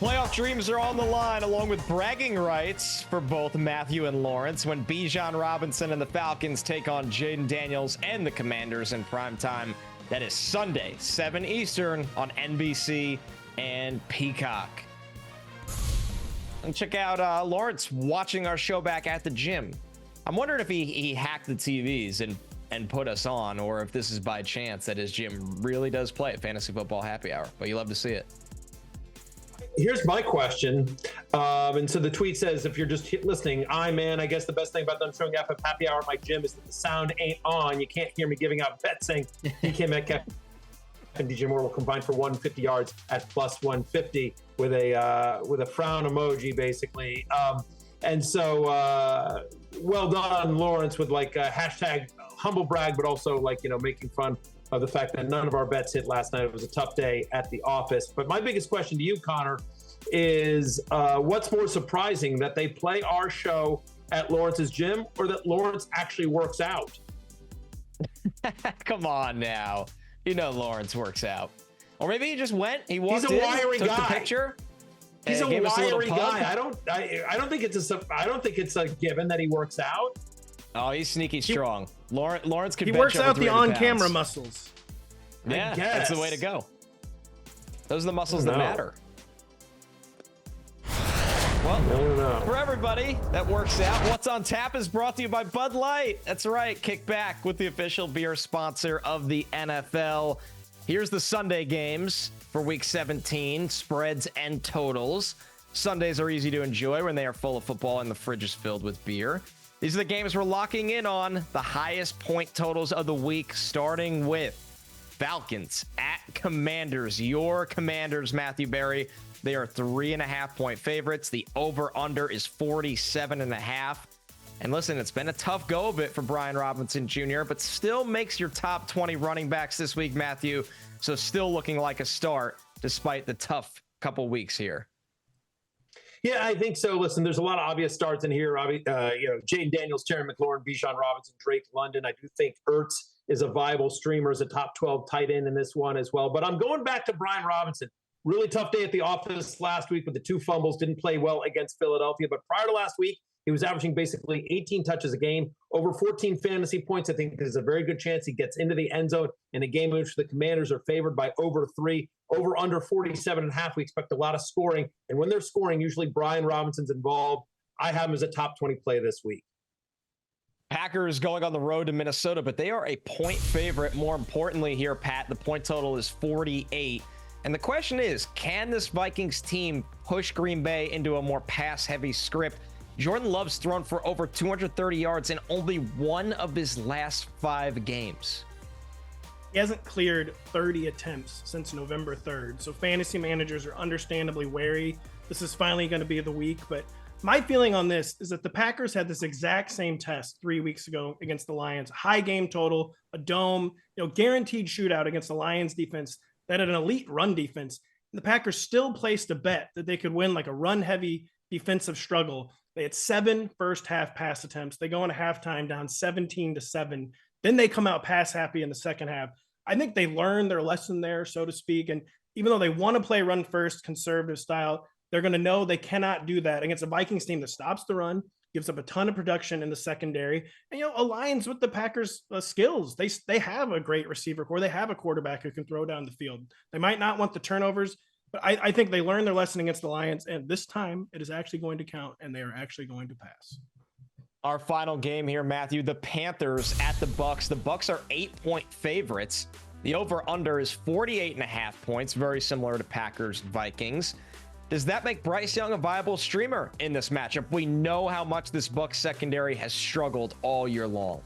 Playoff dreams are on the line, along with bragging rights for both Matthew and Lawrence when Bijan Robinson and the Falcons take on Jaden Daniels and the Commanders in primetime. That is Sunday, 7 Eastern on NBC and Peacock. And check out Lawrence watching our show back at the gym. I'm wondering if he hacked the TVs and put us on, or if this is by chance that his gym really does play at Fantasy Football Happy Hour. But you love to see it. Here's my question. And so the tweet says, if you're just listening, I guess the best thing about them showing up at happy hour at my gym is that the sound ain't on. You can't hear me giving out bets saying DK Metcalf and DJ Moore will combine for 150 yards at plus 150 with a frown emoji, basically. And so well done, Lawrence, with a hashtag humble brag, but also making fun of the fact that none of our bets hit last night. It was a tough day at the office. But my biggest question to you, Connor, is what's more surprising, that they play our show at Lawrence's gym or that Lawrence actually works out? Come on now. Lawrence works out. Or maybe he just went, he walked in, took the picture. He's a wiry guy. I don't think it's a given that he works out. Oh, he's sneaky strong. Lawrence could. He bench works over out the 300 on-camera pounds. muscles. Yeah, that's the way to go. Those are the muscles that matter. Well, for everybody that works out, What's on Tap is brought to you by Bud Light. That's right. Kick back with the official beer sponsor of the NFL. Here's the Sunday games for Week 17, spreads and totals. Sundays are easy to enjoy when they are full of football and the fridge is filled with beer. These are the games we're locking in on, the highest point totals of the week, starting with Falcons at Commanders. Your Commanders, Matthew Berry. They are 3.5-point favorites. The over-under is 47.5. And listen, it's been a tough go of it for Brian Robinson Jr., but still makes your top 20 running backs this week, Matthew. So still looking like a start despite the tough couple weeks here. Yeah, I think so. Listen, there's a lot of obvious starts in here. Jaden Daniels, Terry McLaurin, Bijan Robinson, Drake London. I do think Ertz is a viable streamer as a top 12 tight end in this one as well. But I'm going back to Brian Robinson. Really tough day at the office last week with the 2 fumbles. Didn't play well against Philadelphia. But prior to last week, he was averaging basically 18 touches a game, over 14 fantasy points. I think there's a very good chance he gets into the end zone in a game in which the Commanders are favored by over 3, over under 47.5. We expect a lot of scoring. And when they're scoring, usually Brian Robinson's involved. I have him as a top 20 play this week. Packers going on the road to Minnesota, but they are a point favorite. More importantly here, Pat, the point total is 48. And the question is, can this Vikings team push Green Bay into a more pass-heavy script? Jordan Love's thrown for over 230 yards in only one of his last 5 games. He hasn't cleared 30 attempts since November 3rd, so fantasy managers are understandably wary. This is finally going to be the week, but my feeling on this is that the Packers had this exact same test 3 weeks ago against the Lions. High game total, a dome, guaranteed shootout against the Lions defense that had an elite run defense. And the Packers still placed a bet that they could win like a run-heavy defensive struggle. They had 7 first-half pass attempts. They go into halftime down 17-7. Then they come out pass happy in the second half. I think they learned their lesson there, so to speak. And even though they want to play run first, conservative style, they're going to know they cannot do that against a Vikings team that stops the run, gives up a ton of production in the secondary, and aligns with the Packers' skills. They have a great receiver core. They have a quarterback who can throw down the field. They might not want the turnovers, but I think they learned their lesson against the Lions, and this time it is actually going to count, and they are actually going to pass. Our final game here, Matthew, the Panthers at the Bucs. The Bucs are 8-point favorites. The over-under is 48.5 points, very similar to Packers-Vikings. Does that make Bryce Young a viable streamer in this matchup? We know how much this Bucs secondary has struggled all year long.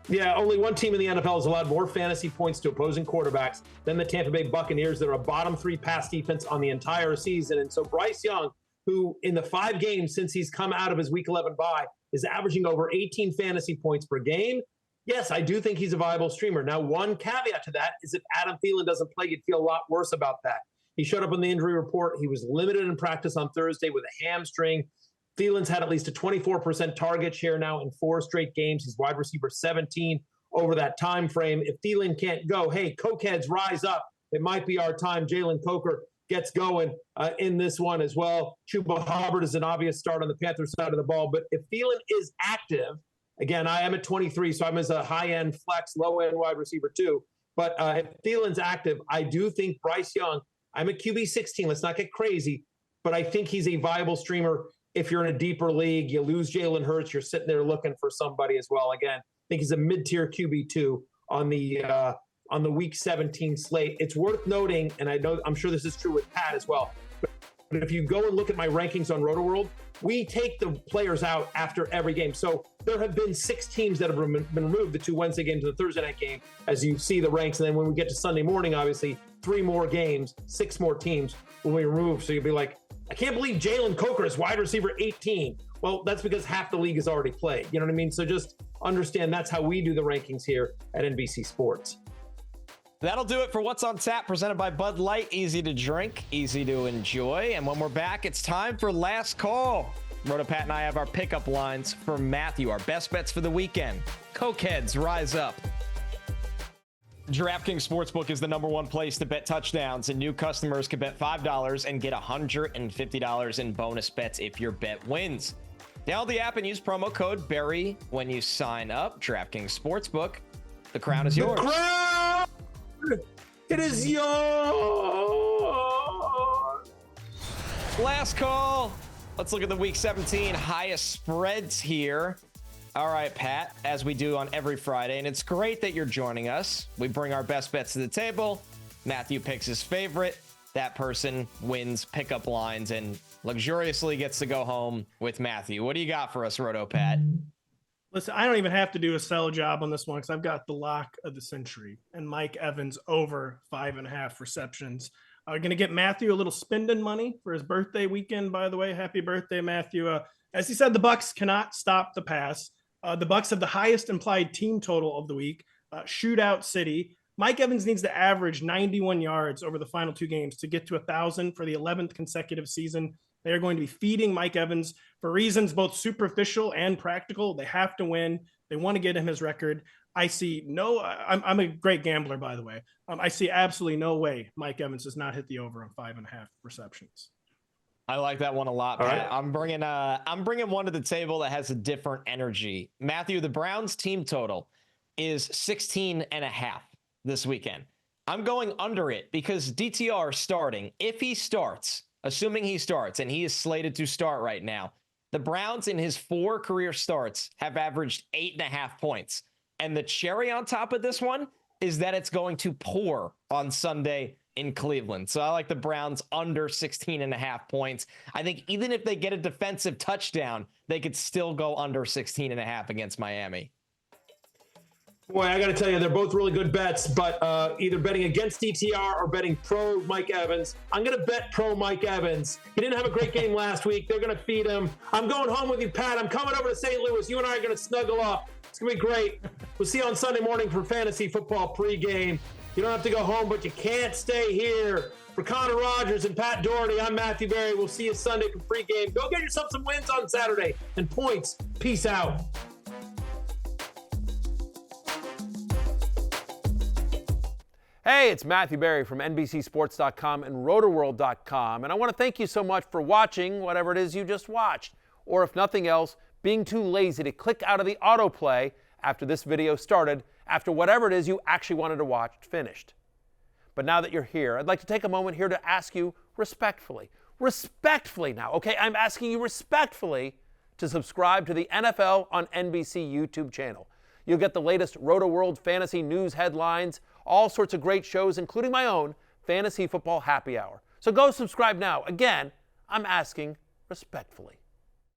Yeah, only one team in the NFL has allowed more fantasy points to opposing quarterbacks than the Tampa Bay Buccaneers. They're a bottom 3 pass defense on the entire season. And so Bryce Young, who in the 5 games since he's come out of his Week 11 bye, is averaging over 18 fantasy points per game. Yes, I do think he's a viable streamer. Now, one caveat to that is if Adam Thielen doesn't play, you'd feel a lot worse about that. He showed up on the injury report. He was limited in practice on Thursday with a hamstring. Thielen's had at least a 24% target share now in 4 straight games. He's wide receiver 17 over that time frame. If Thielen can't go, hey, Cokeheads, rise up. It might be our time. Jalen Coker gets going in this one as well. Chuba Hubbard is an obvious start on the Panthers side of the ball. But if Thielen is active, again, I am at 23, so I'm as a high-end flex, low-end wide receiver too. But if Thielen's active, I do think Bryce Young, I'm at QB 16. Let's not get crazy, but I think he's a viable streamer. If you're in a deeper league, you lose Jalen Hurts, you're sitting there looking for somebody as well. Again, I think he's a mid-tier QB2 on the Week 17 slate. It's worth noting, and I'm sure this is true with Pat as well, but if you go and look at my rankings on RotoWorld, we take the players out after every game. So there have been 6 teams that have been removed, the 2 Wednesday games and the Thursday night game, as you see the ranks. And then when we get to Sunday morning, obviously, 3 more games, 6 more teams will be removed. So you'll be like, I can't believe Jalen Coker is wide receiver 18. Well, that's because half the league has already played. You know what I mean? So just understand that's how we do the rankings here at NBC Sports. That'll do it for What's on Tap, presented by Bud Light. Easy to drink, easy to enjoy. And when we're back, it's time for Last Call. Roto Pat and I have our pickup lines for Matthew, our best bets for the weekend. Cokeheads, rise up. DraftKings Sportsbook is the #1 place to bet touchdowns, and new customers can bet $5 and get $150 in bonus bets if your bet wins. Download the app and use promo code Barry when you sign up. DraftKings Sportsbook. The crown is yours. The crown! It is yours! Last call. Let's look at the Week 17 highest spreads here. All right, Pat, as we do on every Friday, and it's great that you're joining us. We bring our best bets to the table. Matthew picks his favorite. That person wins pickup lines and luxuriously gets to go home with Matthew. What do you got for us, Roto Pat? Listen, I don't even have to do a sell job on this one because I've got the lock of the century and Mike Evans over 5.5 receptions. Going to get Matthew a little spending money for his birthday weekend, by the way. Happy birthday, Matthew. As he said, the Bucs cannot stop the pass. The Bucs have the highest implied team total of the week. Shootout city. Mike Evans needs to average 91 yards over the final 2 games to get to 1,000 for the 11th consecutive season. They are going to be feeding Mike Evans for reasons both superficial and practical. They have to win. They want to get him his record. I see no, I'm a great gambler, by the way. I see absolutely no way Mike Evans does not hit the over on 5.5 receptions. I like that one a lot, Pat. Right. I'm bringing one to the table that has a different energy. Matthew, the Browns team total is 16.5 this weekend. I'm going under it because DTR starting. If he starts, assuming he starts, and he is slated to start right now, the Browns in his 4 career starts have averaged 8.5 points. And the cherry on top of this one is that it's going to pour on Sunday in Cleveland. So I like the Browns under 16.5 points. I think even if they get a defensive touchdown, they could still go under 16.5 against Miami. Boy, I got to tell you, they're both really good bets, but either betting against DTR or betting pro Mike Evans. I'm going to bet pro Mike Evans. He didn't have a great game last week. They're going to feed him. I'm going home with you, Pat. I'm coming over to St. Louis. You and I are going to snuggle up. It's going to be great. We'll see you on Sunday morning for fantasy football pregame. You don't have to go home, but you can't stay here. For Connor Rogers and Pat Doherty, I'm Matthew Berry. We'll see you Sunday for pregame. Go get yourself some wins on Saturday and points. Peace out. Hey, it's Matthew Berry from NBCSports.com and RotoWorld.com, and I want to thank you so much for watching whatever it is you just watched, or if nothing else, being too lazy to click out of the autoplay after this video started, after whatever it is you actually wanted to watch finished. But now that you're here, I'd like to take a moment here to ask you respectfully now, okay? I'm asking you respectfully to subscribe to the NFL on NBC YouTube channel. You'll get the latest RotoWorld fantasy news headlines, all sorts of great shows, including my own Fantasy Football Happy Hour. So go subscribe now. Again, I'm asking respectfully.